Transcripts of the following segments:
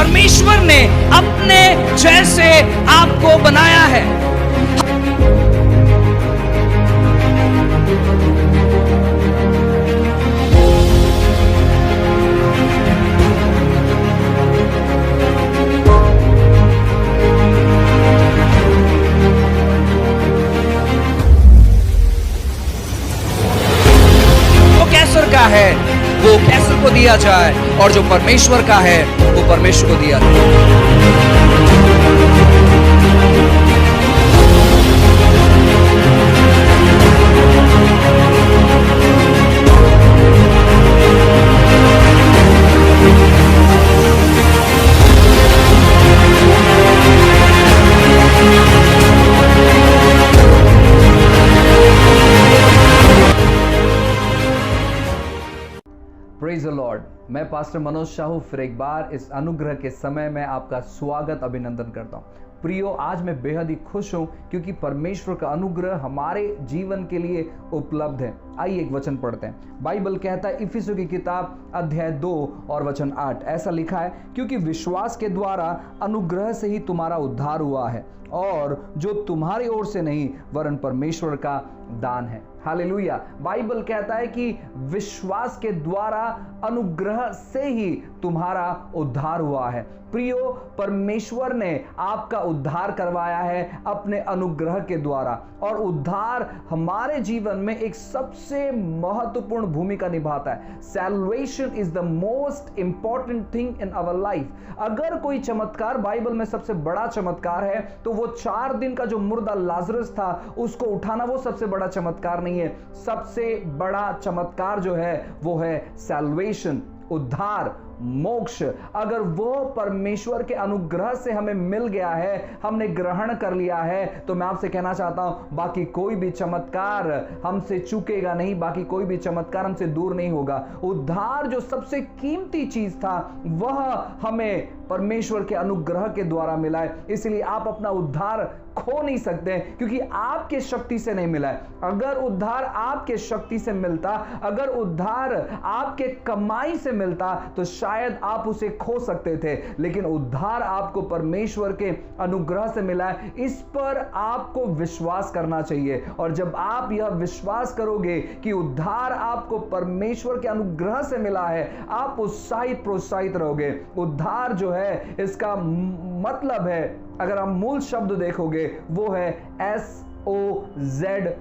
परमेश्वर ने अपने जैसे आपको बनाया है। कैसर का है वो कैसर को दिया जाए, और जो परमेश्वर का है वो परमेश्वर को दिया जाए। Praise the Lord. मैं पास्टर मनोज शाहू फिर एक बार इस अनुग्रह के समय में आपका स्वागत अभिनंदन करता हूँ। प्रियो, आज मैं बेहद ही खुश हूँ क्योंकि परमेश्वर का अनुग्रह हमारे जीवन के लिए उपलब्ध है। आइए एक वचन पढ़ते हैं। बाइबल कहता है इफिसियों की किताब अध्याय 2 और वचन 8, ऐसा लिखा है, क्योंकि विश्वास के द्वारा अनुग्रह से ही तुम्हारा उद्धार हुआ है, और जो तुम्हारी ओर से नहीं वरन परमेश्वर का दान है। हालेलुया। बाइबल कहता है कि विश्वास के द्वारा अनुग्रह से ही तुम्हारा उद्धार हुआ है। प्रियो, परमेश्वर ने आपका उद्धार करवाया है अपने अनुग्रह के द्वारा, और उद्धार हमारे जीवन में एक सबसे महत्वपूर्ण भूमिका निभाता है। Salvation is the most important thing in our life. अगर कोई चमत्कार बाइबल में सबसे बड़ा चमत्कार है तो वो 4 दिन का जो मुर्दा लाजरस था उसको उठाना वो सबसे बड़ा चमत्कार नहीं है। सबसे बड़ा चमत्कार जो है वो है सैल्वेशन, उद्धार, मोक्ष। अगर वो परमेश्वर के अनुग्रह से हमें मिल गया है, हमने ग्रहण कर लिया है, तो मैं आपसे कहना चाहता हूं बाकी कोई भी चमत्कार हमसे चूकेगा नहीं, बाकी कोई भी चमत्कार हमसे दूर नहीं होगा। उद्धार जो सबसे कीमती चीज था वह हमें परमेश्वर के अनुग्रह के द्वारा मिला है। इसलिए आप अपना उद्धार खो नहीं सकते क्योंकि आपके शक्ति से नहीं मिला है। अगर उद्धार आपके शक्ति से मिलता, अगर उद्धार आपके कमाई से मिलता तो शायद आप उसे खो सकते थे, लेकिन उद्धार आपको परमेश्वर के अनुग्रह से मिला है। इस पर आपको विश्वास करना चाहिए, और जब आप यह विश्वास करोगे कि उद्धार आपको परमेश्वर के अनुग्रह से मिला है, आप उत्साहित प्रोत्साहित रहोगे। उद्धार जो है इसका मतलब है, अगर आप मूल शब्द देखोगे वो है SOZO,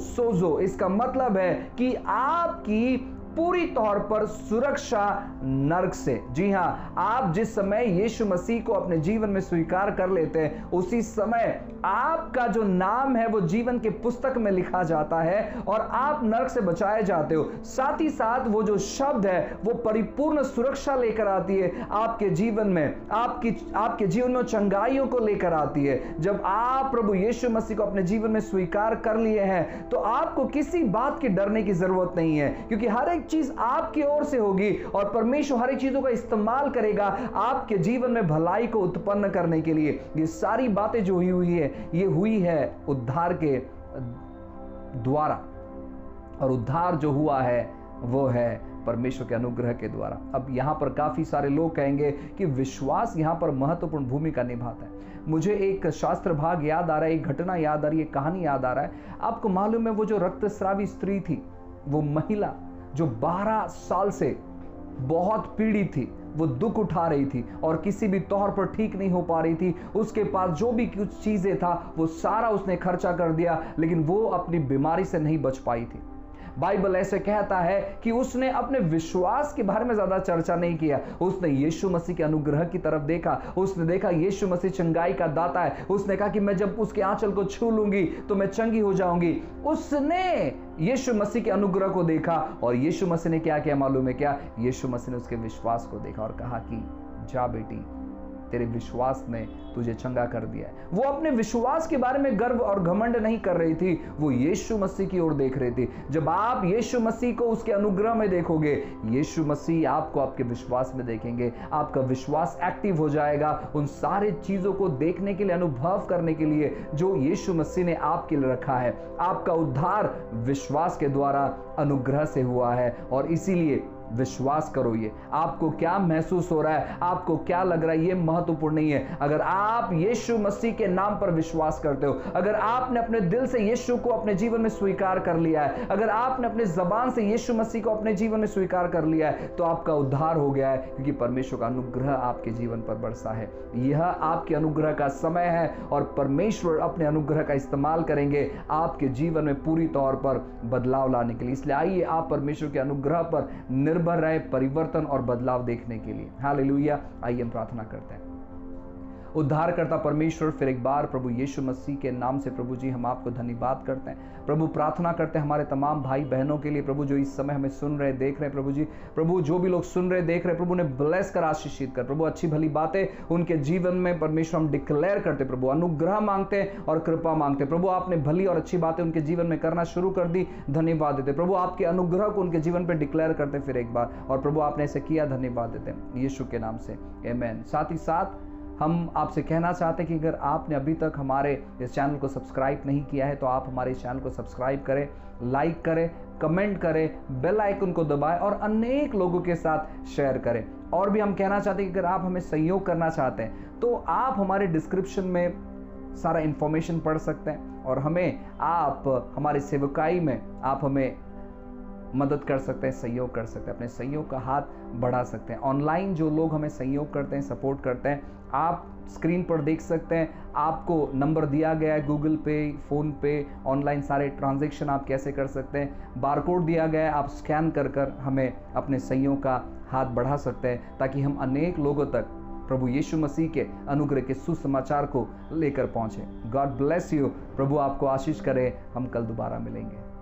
सोजो। इसका मतलब है कि आपकी पूरी तौर पर सुरक्षा नरक से। जी हां, आप जिस समय यीशु मसीह को अपने जीवन में स्वीकार कर लेते हैं उसी समय आपका जो नाम है वो जीवन के पुस्तक में लिखा जाता है और आप नरक से बचाए जाते हो। साथ ही साथ वो जो शब्द है वो परिपूर्ण सुरक्षा लेकर आती है आपके जीवन में, आपके जीवन में चंगाइयों को लेकर आती है। जब आप प्रभु यीशु मसीह को अपने जीवन में स्वीकार कर लिए हैं तो आपको किसी बात की डरने की जरूरत नहीं है, क्योंकि हर एक चीज आपकी ओर से होगी और परमेश्वर हर एक चीजों का इस्तेमाल करेगा आपके जीवन में भलाई को उत्पन्न करने के लिए। ये सारी बातें जो हुई है ये हुई है उद्धार के द्वारा, और उद्धार जो हुआ है वो है परमेश्वर के अनुग्रह के द्वारा। अब यहां पर काफी सारे लोग कहेंगे कि विश्वास यहां पर महत्वपूर्ण भूमिका निभाता है। मुझे एक शास्त्र भाग याद आ रहा है, एक घटना याद आ रही है, कहानी याद आ रहा है। आपको मालूम है वो जो रक्तस्रावी स्त्री थी, वो महिला जो 12 साल से बहुत पीड़ित थी, वो दुख उठा रही थी और किसी भी तौर पर ठीक नहीं हो पा रही थी। उसके पास जो भी कुछ चीजें था वो सारा उसने खर्चा कर दिया, लेकिन वो अपनी बीमारी से नहीं बच पाई थी। बाइबल ऐसे कहता है कि उसने अपने विश्वास के बारे में ज्यादा चर्चा नहीं किया, उसने यीशु मसीह के अनुग्रह की तरफ देखा। उसने देखा यीशु मसीह चंगाई का दाता है, उसने कहा कि मैं जब उसके आंचल को छू लूंगी तो मैं चंगी हो जाऊंगी। उसने यीशु मसीह के अनुग्रह को देखा, और यीशु मसीह ने क्या किया मालूम है क्या? यीशु मसीह ने उसके विश्वास को देखा और कहा कि जा बेटी, तेरे विश्वास ने तुझे चंगा कर दिया है। वो अपने विश्वास के बारे में गर्व और घमंड नहीं कर रही थी, वो यीशु मसीह की ओर देख रही थी। जब आप यीशु मसीह को उसके अनुग्रह में देखोगे, यीशु मसीह आपको आपके विश्वास में देखेंगे, आपका विश्वास एक्टिव हो जाएगा उन सारे चीजों को देखने के लिए, अनुभव करने के लिए जो यीशु मसीह ने आपके लिए रखा है। आपका उद्धार विश्वास के द्वारा अनुग्रह से हुआ है, और इसीलिए विश्वास करो। ये आपको क्या महसूस हो रहा है, आपको क्या लग रहा है, ये महत्वपूर्ण नहीं है। अगर आप यीशु मसीह के नाम पर विश्वास करते हो, अगर आपने अपने दिल से यीशु को अपने जीवन में स्वीकार कर लिया है, अगर आपने अपने जबान से यीशु मसीह को अपने जीवन में स्वीकार कर लिया है, तो आपका उद्धार हो गया है, क्योंकि परमेश्वर का अनुग्रह आपके जीवन पर बरसा है। यह आपके अनुग्रह का समय है और परमेश्वर अपने अनुग्रह का इस्तेमाल करेंगे आपके जीवन में पूरी तौर पर बदलाव लाने के लिए। इसलिए आइए आप परमेश्वर के अनुग्रह पर निर्भर रहे परिवर्तन और बदलाव देखने के लिए। हालेलुया। आइए हम प्रार्थना करते हैं। उद्धारकर्ता परमेश्वर, फिर एक बार प्रभु यीशु मसीह के नाम से प्रभु जी हम आपको धन्यवाद करते हैं। प्रभु प्रार्थना करते हैं हमारे तमाम भाई बहनों के लिए प्रभु, जो इस समय हमें सुन रहे देख रहे हैं प्रभु जी। प्रभु जो भी लोग सुन रहे देख रहे प्रभु, ने ब्लेस कर आशीषित कर प्रभु, अच्छी भली बातें उनके जीवन में परमेश्वर हम डिक्लेयर करते प्रभु, अनुग्रह मांगते हैं और कृपा मांगते प्रभु। आपने भली और अच्छी बातें उनके जीवन में करना शुरू कर दी, धन्यवाद देते प्रभु। आपके अनुग्रह को उनके जीवन पर डिक्लेयर करते फिर एक बार, और प्रभु आपने ऐसे किया, धन्यवाद देते हैं यीशु के नाम से, आमीन। साथ ही साथ हम आपसे कहना चाहते हैं कि अगर आपने अभी तक हमारे इस चैनल को सब्सक्राइब नहीं किया है तो आप हमारे इस चैनल को सब्सक्राइब करें, लाइक करें, कमेंट करें, बेल आइकन को दबाएं और अनेक लोगों के साथ शेयर करें। और भी हम कहना चाहते हैं कि अगर आप हमें सहयोग करना चाहते हैं तो आप हमारे डिस्क्रिप्शन में सारा इंफॉर्मेशन पढ़ सकते हैं और हमें आप हमारी सेवकाई में आप हमें मदद कर सकते हैं, सहयोग कर सकते हैं, अपने सहयोग का हाथ बढ़ा सकते हैं। ऑनलाइन जो लोग हमें सहयोग करते हैं, सपोर्ट करते हैं, आप स्क्रीन पर देख सकते हैं, आपको नंबर दिया गया है, गूगल पे, फ़ोन पे, ऑनलाइन सारे ट्रांजैक्शन आप कैसे कर सकते हैं, बारकोड दिया गया है, आप स्कैन कर कर हमें अपने सहयोग का हाथ बढ़ा सकते हैं, ताकि हम अनेक लोगों तक प्रभु यीशु मसीह के अनुग्रह के सुसमाचार को लेकर पहुँचें। God bless you. प्रभु आपको आशीष करे। हम कल दोबारा मिलेंगे।